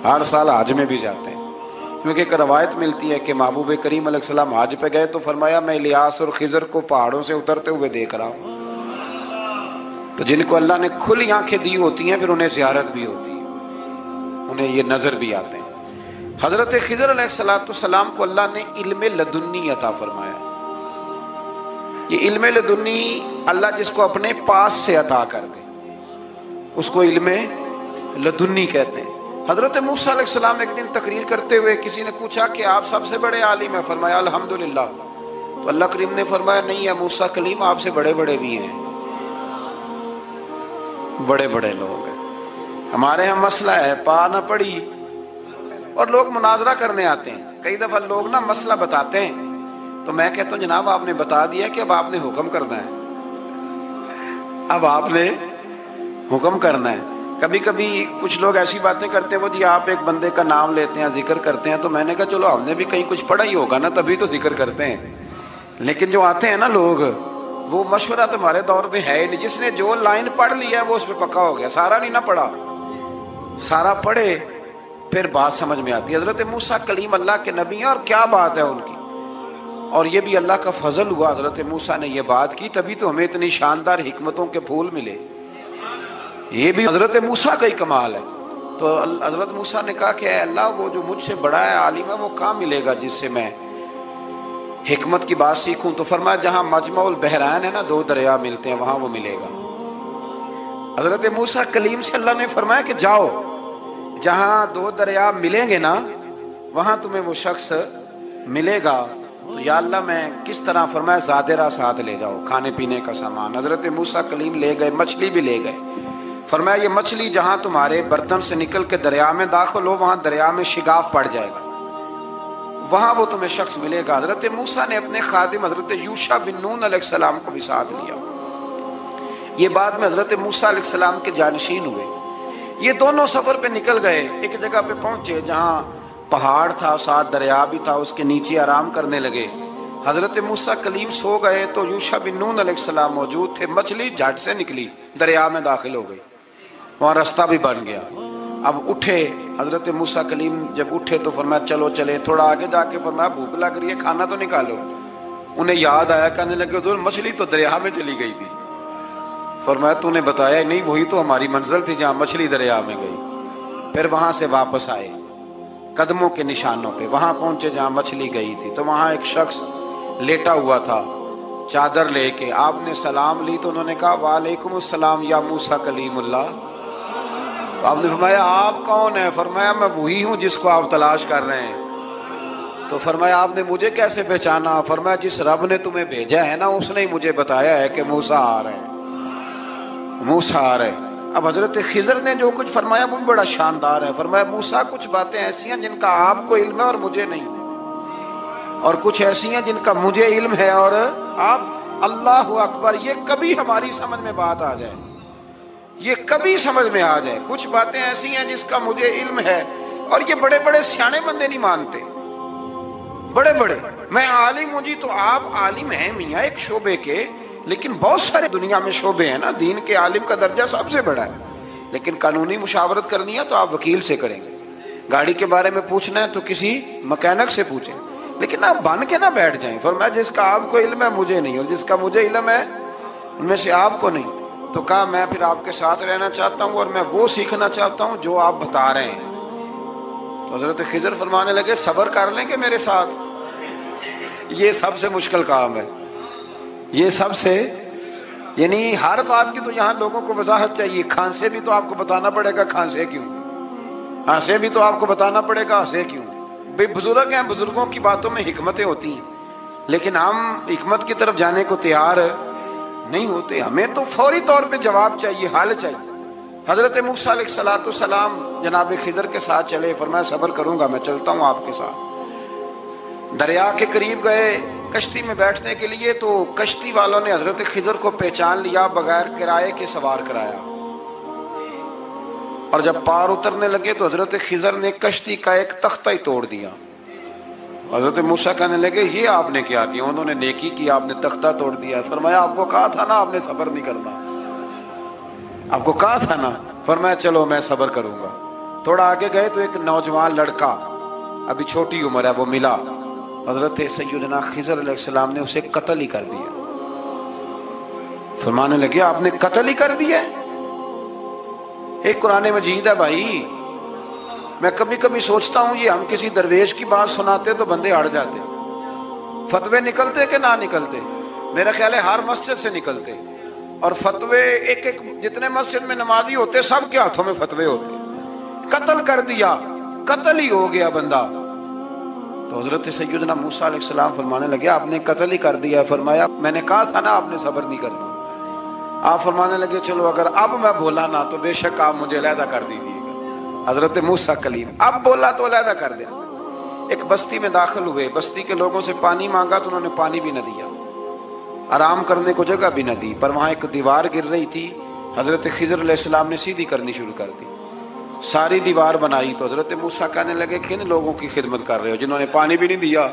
ہر سال حج میں بھی جاتے ہیں، کیونکہ ایک روایت ملتی ہے کہ محبوب کریم علیہ السلام حج پہ گئے تو فرمایا میں الیاس اور خضر کو پہاڑوں سے اترتے ہوئے دیکھ رہا ہوں۔ تو جن کو اللہ نے کھلی آنکھیں دی ہوتی ہیں پھر انہیں زیارت بھی ہوتی ہے، انہیں یہ نظر بھی آتے ہیں۔ حضرت خضر علیہ السلام کو اللہ نے علم لدنی عطا فرمایا۔ یہ علم لدنی اللہ جس کو اپنے پاس سے عطا کر دے اس کو علم لدنی کہتے ہیں۔ حضرت موسیٰ علیہ السلام ایک دن تقریر کرتے ہوئے کسی نے پوچھا کہ آپ سب سے بڑے عالم ہیں، فرمایا الحمدللہ۔ تو اللہ کریم نے فرمایا نہیں ہے موسیٰ کلیم آپ سے بڑے بڑے بھی ہیں، بڑے بڑے لوگ ہیں، ہمارے ہاں مسئلہ ہے پا نہ پڑی، اور لوگ مناظرہ کرنے آتے ہیں۔ کئی دفعہ لوگ نا مسئلہ بتاتے ہیں تو میں کہتا ہوں جناب آپ نے بتا دیا کہ اب آپ نے حکم کرنا ہے، اب آپ نے حکم کرنا ہے۔ کبھی کبھی کچھ لوگ ایسی باتیں کرتے ہیں وہ جی آپ ایک بندے کا نام لیتے ہیں ذکر کرتے ہیں، تو میں نے کہا چلو ہم نے بھی کہیں کچھ پڑھا ہی ہوگا نا تبھی تو ذکر کرتے ہیں، لیکن جو آتے ہیں نا لوگ وہ مشورہ تمہارے دور میں ہے ہی نہیں، جس نے جو لائن پڑھ لی ہے وہ اس پہ پکا ہو گیا، سارا نہیں نہ پڑھا، سارا پڑھے پھر بات سمجھ میں آتی ہے۔ حضرت موسیٰ کلیم اللہ کے نبی ہیں اور کیا بات ہے ان کی، اور یہ بھی اللہ کا فضل ہوا حضرت موسیٰ نے یہ بات کی تبھی تو ہمیں اتنی شاندار حکمتوں کے پھول ملے، یہ بھی حضرت موسیٰ کا ہی کمال ہے۔ تو حضرت موسیٰ نے کہا کہ اے اللہ وہ جو مجھ سے بڑا ہے عالم ہے وہ کہاں ملے گا جس سے میں حکمت کی بات سیکھوں؟ تو فرمایا جہاں مجمع البحرین ہے نا، دو دریا ملتے ہیں، وہاں وہ ملے گا۔ حضرت موسیٰ کلیم سے اللہ نے فرمایا کہ جاؤ جہاں دو دریا ملیں گے نا وہاں تمہیں وہ شخص ملے گا۔ تو یا اللہ میں کس طرح؟ فرمایا زادرہ ساتھ لے جاؤ، کھانے پینے کا سامان۔ حضرت موسیٰ کلیم لے گئے، مچھلی بھی لے گئے۔ فرمایا یہ مچھلی جہاں تمہارے برتن سے نکل کے دریا میں داخل ہو وہاں دریا میں شگاف پڑ جائے گا، وہاں وہ تمہیں شخص ملے گا۔ حضرت موسیٰ نے اپنے خادم حضرت یوشع بن نون علیہ السلام کو بھی ساتھ لیا، یہ بعد میں حضرت موسیٰ علیہ السلام کے جانشین ہوئے۔ یہ دونوں سفر پہ نکل گئے، ایک جگہ پہ پہنچے جہاں پہاڑ تھا، ساتھ دریا بھی تھا، اس کے نیچے آرام کرنے لگے۔ حضرت موسیٰ کلیم سو گئے تو یوشع بن نون علیہ السلام موجود تھے. مچھلی جھٹ سے نکلی, دریا میں داخل ہو گئی, وہاں راستہ بھی بن گیا. اب اٹھے حضرت موسیٰ کلیم, جب اٹھے تو فرمایا چلو چلے. تھوڑا آگے جا کے فرمایا بھوک لگ رہی ہے, کھانا تو نکالو. انہیں یاد آیا, کہنے لگے حضور مچھلی تو دریا میں چلی گئی تھی. فرمایا تو نے بتایا نہیں, وہی تو ہماری منزل تھی جہاں مچھلی دریا میں گئی. پھر وہاں سے واپس آئے قدموں کے نشانوں پہ, وہاں پہنچے جہاں مچھلی گئی تھی. تو وہاں ایک شخص لیٹا ہوا تھا چادر لے کے. آپ نے سلام لی تو انہوں نے کہا وعلیکم السلام یا موسیٰ کلیم اللہ. تو آپ نے فرمایا آپ کون ہیں؟ فرمایا میں وہی ہوں جس کو آپ تلاش کر رہے ہیں. تو فرمایا آپ نے مجھے کیسے پہچانا؟ فرمایا جس رب نے تمہیں بھیجا ہے نا, اس نے مجھے بتایا ہے کہ موسیٰ آ رہے ہیں, موسیٰ آ رہے ہیں. اب حضرت خضر نے جو کچھ فرمایا وہ بھی بڑا شاندار ہے. فرمایا موسیٰ کچھ باتیں ایسی ہیں جن کا آپ کو علم ہے اور مجھے نہیں, اور کچھ ایسی ہیں جن کا مجھے علم ہے اور آپ. اللہ اکبر, یہ کبھی ہماری سمجھ میں بات آ جائے, یہ کبھی سمجھ میں آ جائے. کچھ باتیں ایسی ہیں جس کا مجھے علم ہے, اور یہ بڑے بڑے سیانے بندے نہیں مانتے, بڑے بڑے. میں عالم ہوں جی, تو آپ عالم ہیں میاں ایک شعبے کے, لیکن بہت سارے دنیا میں شعبے ہیں نا. دین کے عالم کا درجہ سب سے بڑا ہے, لیکن قانونی مشاورت کرنی ہے تو آپ وکیل سے کریں گے. گاڑی کے بارے میں پوچھنا ہے تو کسی مکینک سے پوچھیں, لیکن آپ بن کے نہ بیٹھ جائیں. فرمایا جس کا آپ کو علم ہے مجھے نہیں, اور جس کا مجھے علم ہے ان میں سے آپ کو نہیں. تو کہا میں پھر آپ کے ساتھ رہنا چاہتا ہوں اور میں وہ سیکھنا چاہتا ہوں جو آپ بتا رہے ہیں. تو حضرت خضر فرمانے لگے صبر کر لیں گے میرے ساتھ. یہ سب سے مشکل کام ہے, یہ سب سے, یعنی ہر بات کی تو یہاں لوگوں کو وضاحت چاہیے. کھانسے بھی تو آپ کو بتانا پڑے گا کھانسے کیوں, ہنسے بھی تو آپ کو بتانا پڑے گا ہنسے کیوں. بے بزرگ ہیں, بزرگوں کی باتوں میں حکمتیں ہوتی ہیں, لیکن ہم حکمت کی طرف جانے کو تیار نہیں ہوتے. ہمیں تو فوری طور پہ جواب چاہیے, حل چاہیے. حضرت موسیٰ علیہ السلام جناب خضر کے ساتھ چلے. فرمایا صبر کروں گا, میں چلتا ہوں آپ کے ساتھ. دریا کے قریب گئے کشتی میں بیٹھنے کے لیے, تو کشتی والوں نے حضرت خضر کو پہچان لیا, بغیر کرائے کے سوار کرایا. اور جب پار اترنے لگے تو حضرت خضر نے کشتی کا ایک تختہ ہی توڑ دیا. حضرت موسیٰ کہنے لگے یہ آپ نے کیا کیا؟ انہوں نے نیکی کی, آپ نے تختہ توڑ دیا. فرمایا آپ کو کہا تھا نا آپ نے صبر نہیں کرنا, آپ کو کہا تھا نا. فرمایا چلو میں صبر کروں گا. تھوڑا آگے گئے تو ایک نوجوان لڑکا, ابھی چھوٹی عمر ہے, وہ ملا. حضرت سیدنا خضر علیہ السلام نے اسے قتل ہی کر دیا. فرمانے لگے آپ نے قتل ہی کر دیا؟ ایک قرآن مجید ہے بھائی. میں کبھی کبھی سوچتا ہوں یہ ہم کسی درویش کی بات سناتے تو بندے اڑ جاتے, فتوے نکلتے کہ نہ نکلتے. میرا خیال ہے ہر مسجد سے نکلتے, اور فتوے ایک ایک جتنے مسجد میں نمازی ہوتے سب کے ہاتھوں میں فتوے ہوتے. قتل کر دیا, قتل ہی ہو گیا بندہ. تو حضرت سیدنا موسیٰ علیہ السلام فرمانے لگے آپ نے قتل ہی کر دیا. فرمایا میں نے کہا تھا نا آپ نے صبر نہیں کرنا. آپ فرمانے لگے چلو اگر اب میں بولا نا تو بے شک آپ مجھے علیحدہ کر دیجیے گا. حضرت موسیٰ کلیم اب بولا تو علیحدہ کر دیا. ایک بستی میں داخل ہوئے, بستی کے لوگوں سے پانی مانگا تو انہوں نے پانی بھی نہ دیا, آرام کرنے کو جگہ بھی نہ دی. پر وہاں ایک دیوار گر رہی تھی, حضرت خضر علیہ السلام نے سیدھی کرنی شروع کر دی. ساری دیوار بنائی. تو حضرت موسیٰ کہنے لگے کن لوگوں کی خدمت کر رہے ہو جنہوں نے پانی بھی نہیں دیا,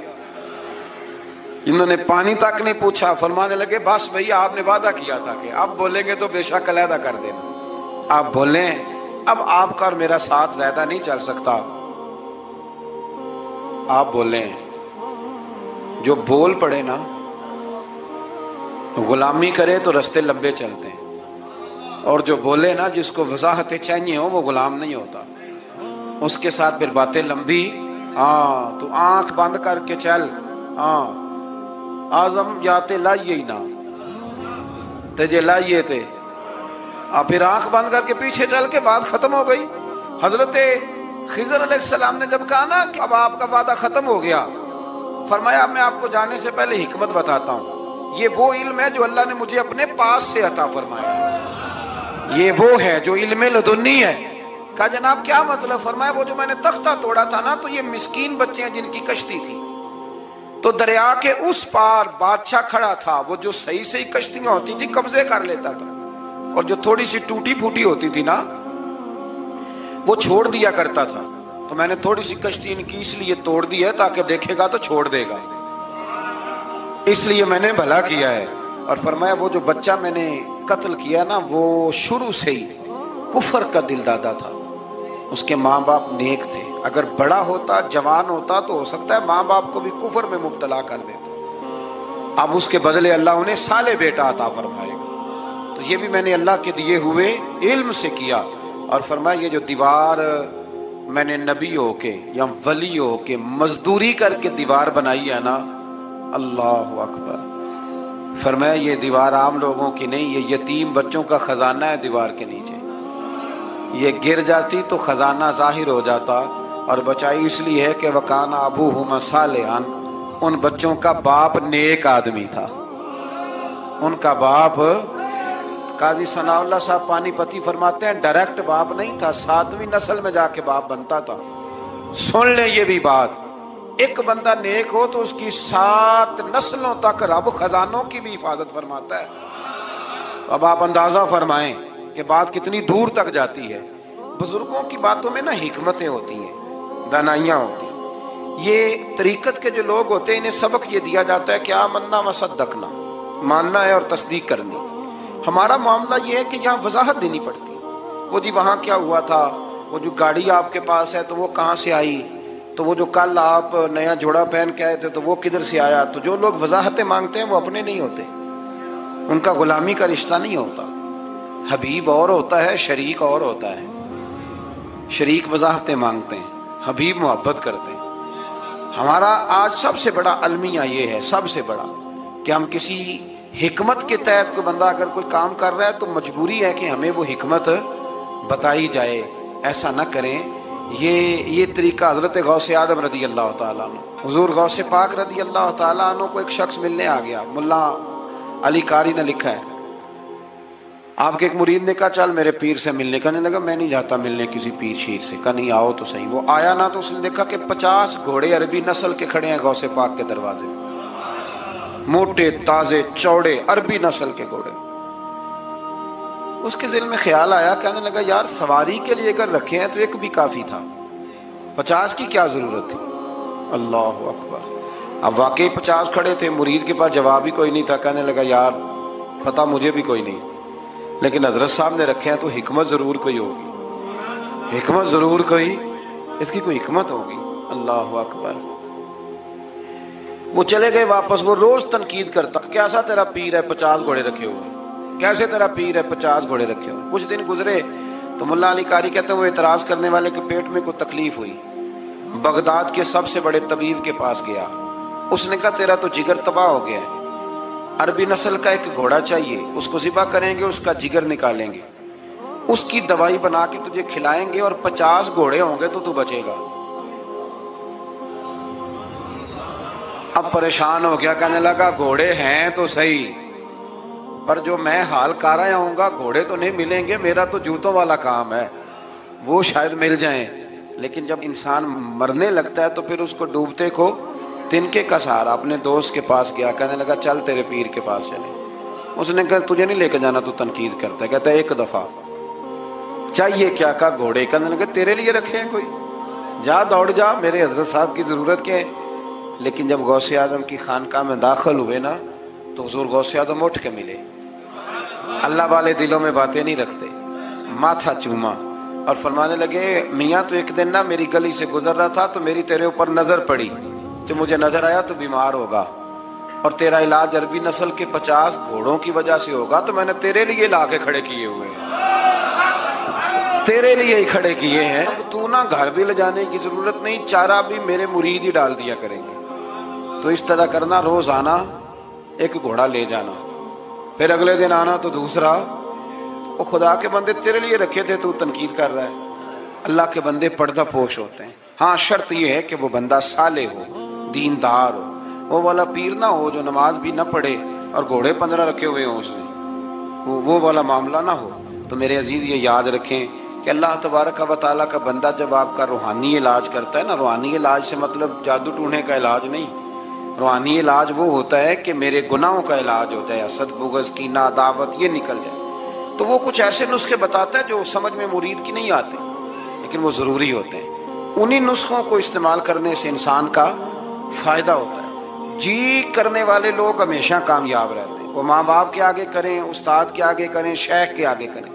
جنہوں نے پانی تک نہیں پوچھا. فرمانے لگے بس بھیا آپ نے وعدہ کیا تھا کہ اب بولیں گے تو بے شک علیحدہ کر دینا. آپ بولیں, اب آپ کا اور میرا ساتھ زیادہ نہیں چل سکتا. آپ بولیں, جو بول پڑے نا غلامی کرے تو رستے لمبے چلتے ہیں, اور جو بولے نا جس کو وضاحتیں چاہیے ہو وہ غلام نہیں ہوتا, اس کے ساتھ پھر باتیں لمبی. ہاں تو آنکھ بند کر کے چل, ہاں آزم جاتے لائیے ہی نہ تجھے لائیے تھے, پھر آنکھ بند کر کے پیچھے چل کے بات ختم ہو گئی. حضرت خضر علیہ السلام نے جب کہا نا کہ اب آپ کا وعدہ ختم ہو گیا, فرمایا میں آپ کو جانے سے پہلے حکمت بتاتا ہوں. یہ وہ علم ہے جو اللہ نے مجھے اپنے پاس سے عطا فرمایا, یہ وہ ہے جو علم لدنی ہے. کہا جناب کیا مطلب؟ فرمایا وہ جو میں نے تختہ توڑا تھا نا, تو یہ مسکین بچے ہیں جن کی کشتی تھی, تو دریا کے اس پار بادشاہ کھڑا تھا, وہ جو صحیح صحیح کشتیاں ہوتی تھی قبضے کر لیتا تھا, اور جو تھوڑی سی ٹوٹی پھوٹی ہوتی تھی نا وہ چھوڑ دیا کرتا تھا. تو میں نے تھوڑی سی کشتی ان کی اس لیے توڑ دی ہے تاکہ دیکھے گا تو چھوڑ دے گا. اس لیے میں نے بھلا کیا ہے. اور فرمایا وہ جو بچہ میں نے قتل کیا نا وہ شروع سے ہی کفر کا دل دادا تھا. اس کے ماں باپ نیک تھے. اگر بڑا ہوتا جوان ہوتا تو ہو سکتا ہے ماں باپ کو بھی کفر میں مبتلا کر دیتا. اب اس کے بدلے اللہ انہیں صالح بیٹا عطا فرمائے گا. تو یہ بھی میں نے اللہ کے دیے ہوئے علم سے کیا. اور فرمایا یہ جو دیوار میں نے نبی ہو کے یا ولی ہو کے مزدوری کر کے دیوار بنائی ہے نا، اللہ اکبر. فرمایا یہ دیوار عام لوگوں کی نہیں، یہ یتیم بچوں کا خزانہ ہے دیوار کے نیچے. یہ گر جاتی تو خزانہ ظاہر ہو جاتا. اور بچائی اس لیے ہے کہ وکان ابوہما صالحا، ان بچوں کا باپ نیک آدمی تھا. ان کا باپ، قاضی ثناء اللہ صاحب پانی پتی فرماتے ہیں ڈائریکٹ باپ نہیں تھا، 7ویں نسل میں جا کے باپ بنتا تھا. سن لیں یہ بھی بات، ایک بندہ نیک ہو تو اس کی 7 نسلوں تک رب خزانوں کی بھی حفاظت فرماتا ہے. اب آپ اندازہ فرمائیں کہ بات کتنی دور تک جاتی ہے. بزرگوں کی باتوں میں نا حکمتیں ہوتی ہیں، دانائیاں ہوتی ہیں. یہ طریقت کے جو لوگ ہوتے ہیں انہیں سبق یہ دیا جاتا ہے کہ آمنا و صدقنا، ماننا ہے اور تصدیق کرنی. ہمارا معاملہ یہ ہے کہ یہاں وضاحت دینی پڑتی. وہ جی وہاں کیا ہوا تھا، وہ جو گاڑی آپ کے پاس ہے تو وہ کہاں سے آئی، تو وہ جو کل آپ نیا جوڑا پہن کے آئے تھے تو وہ کدھر سے آیا. تو جو لوگ وضاحتیں مانگتے ہیں وہ اپنے نہیں ہوتے، ان کا غلامی کا رشتہ نہیں ہوتا. حبیب اور ہوتا ہے، شریک اور ہوتا ہے. شریک وضاحتیں مانگتے ہیں، حبیب محبت کرتے ہیں. ہمارا آج سب سے بڑا المیہ یہ ہے، سب سے بڑا، کہ ہم کسی حکمت کے تحت کوئی بندہ اگر کوئی کام کر رہا ہے تو مجبوری ہے کہ ہمیں وہ حکمت بتائی جائے. ایسا نہ کریں. یہ طریقہ حضرت غوث اعظم رضی اللہ تعالیٰ عنہ، حضور غوث پاک رضی اللہ تعالیٰ عنہ کو ایک شخص ملنے آ گیا. ملا علی قاری نے لکھا ہے، آپ کے ایک مرید نے کہا چل میرے پیر سے ملنے. کہنے لگا میں نہیں جاتا ملنے کسی پیر شیر سے. کہا نہیں آؤ تو صحیح. وہ آیا نا تو اس نے دیکھا کہ 50 گھوڑے عربی نسل کے کھڑے ہیں غوث پاک کے دروازے میں، موٹے تازے چوڑے عربی نسل کے گھوڑے. اس کے دل میں خیال آیا، کہنے لگا یار سواری کے لیے اگر رکھے ہیں تو ایک بھی کافی تھا، 50 کی کیا ضرورت تھی. اللہ اکبر. اب واقعی 50 کھڑے تھے، مرید کے پاس جواب ہی کوئی نہیں تھا. کہنے لگا یار پتہ مجھے بھی کوئی نہیں، لیکن حضرت صاحب نے رکھے ہیں تو حکمت ضرور کوئی ہوگی، حکمت ضرور کوئی، اس کی کوئی حکمت ہوگی. اللہ اکبر. وہ چلے گئے واپس. وہ روز تنقید کرتا، کیسا تیرا پیر ہے 50 گھوڑے رکھے ہوئے، کیسے تیرا پیر ہے 50 گھوڑے رکھے ہوئے. کچھ دن گزرے تو ملا علی قاری کہتے ہیں وہ اعتراض کرنے والے کے پیٹ میں کوئی تکلیف ہوئی، بغداد کے سب سے بڑے طبیب کے پاس گیا. اس نے کہا تیرا تو جگر تباہ ہو گیا ہے، عربی نسل کا ایک گھوڑا چاہیے، اس کو ذبح کریں گے، اس کا جگر نکالیں گے، اس کی دوائی بنا کے تجھے کھلائیں گے اور 50 گھوڑے ہوں گے تو تو بچے گا. اب پریشان ہو گیا، کہنے لگا گھوڑے ہیں تو صحیح، پر جو میں حال کر رہا ہوں گا گھوڑے تو نہیں ملیں گے، میرا تو جوتوں والا کام ہے، وہ شاید مل جائیں. لیکن جب انسان مرنے لگتا ہے تو پھر اس کو ڈوبتے کو تنکے کا سہارا. اپنے دوست کے پاس گیا، کہنے لگا چل تیرے پیر کے پاس چلے. اس نے کہا تجھے نہیں لے کے جانا، تو تنقید کرتا ہے. کہتا ہے ایک دفعہ چاہیے کیا؟ کہا گھوڑے. کہنے لگا تیرے لیے رکھے ہیں کوئی، جا دوڑ جا، میرے حضرت صاحب کی ضرورت کیا ہے. لیکن جب غوث اعظم کی خانقاہ میں داخل ہوئے نا تو حضور غوث اعظم اٹھ کے ملے. اللہ والے دلوں میں باتیں نہیں رکھتے. ماتھا چوما اور فرمانے لگے میاں تو ایک دن نا میری گلی سے گزر رہا تھا تو میری تیرے اوپر نظر پڑی، جو مجھے نظر آیا تو بیمار ہوگا اور تیرا علاج عربی نسل کے 50 گھوڑوں کی وجہ سے ہوگا، تو میں نے تیرے لیے لا کے کھڑے کیے ہوئے ہیں، تیرے لیے ہی کھڑے کیے ہیں. تو نا گھر بھی لے جانے کی ضرورت نہیں، چارہ بھی میرے مرید ہی ڈال دیا کریں گے. تو اس طرح کرنا، روز آنا ایک گھوڑا لے جانا، پھر اگلے دن آنا تو دوسرا. وہ خدا کے بندے تیرے لیے رکھے تھے، تو تنقید کر رہا ہے. اللہ کے بندے پردہ پوش ہوتے ہیں. ہاں شرط یہ ہے کہ وہ بندہ صالح ہو، دیندار ہو، وہ والا پیر نہ ہو جو نماز بھی نہ پڑھے اور گھوڑے 15 رکھے ہوئے ہوں اس نے، وہ والا معاملہ نہ ہو. تو میرے عزیز یہ یاد رکھیں کہ اللہ تبارک و تعالیٰ کا بندہ جب آپ کا روحانی علاج کرتا ہے نا، روحانی علاج سے مطلب جادو ٹونے کا علاج نہیں، روحانی علاج وہ ہوتا ہے کہ میرے گناہوں کا علاج ہوتا ہے، حسد بغض کینہ عداوت یہ نکل جائے. تو وہ کچھ ایسے نسخے بتاتا ہے جو سمجھ میں مرید کی نہیں آتے لیکن وہ ضروری ہوتے ہیں. انہی نسخوں کو استعمال کرنے سے انسان کا فائدہ ہوتا ہے. جی کرنے والے لوگ ہمیشہ کامیاب رہتے ہیں، وہ ماں باپ کے آگے کریں، استاد کے آگے کریں، شیخ کے آگے کریں،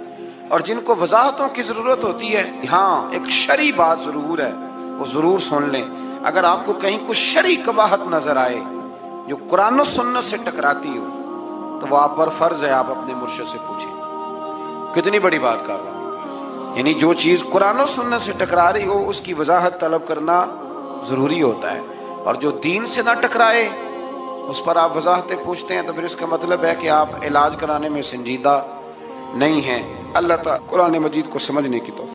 اور جن کو وضاحتوں کی ضرورت ہوتی ہے، ہاں ایک شرعی بات ضرور ہے، وہ ضرور سن لیں۔ اگر آپ کو کہیں کچھ شرعی قباحت نظر آئے جو قرآن و سنت سے ٹکراتی ہو تو وہ آپ پر فرض ہے آپ اپنے مرشد سے پوچھیں۔ کتنی بڑی بات کر رہا ہوں، یعنی جو چیز قرآن و سنت سے ٹکرا رہی ہو اس کی وضاحت طلب کرنا ضروری ہوتا ہے، اور جو دین سے نہ ٹکرائے اس پر آپ وضاحتیں پوچھتے ہیں تو پھر اس کا مطلب ہے کہ آپ علاج کرانے میں سنجیدہ نہیں ہیں۔ اللہ تعالیٰ قرآن مجید کو سمجھنے کی توفیق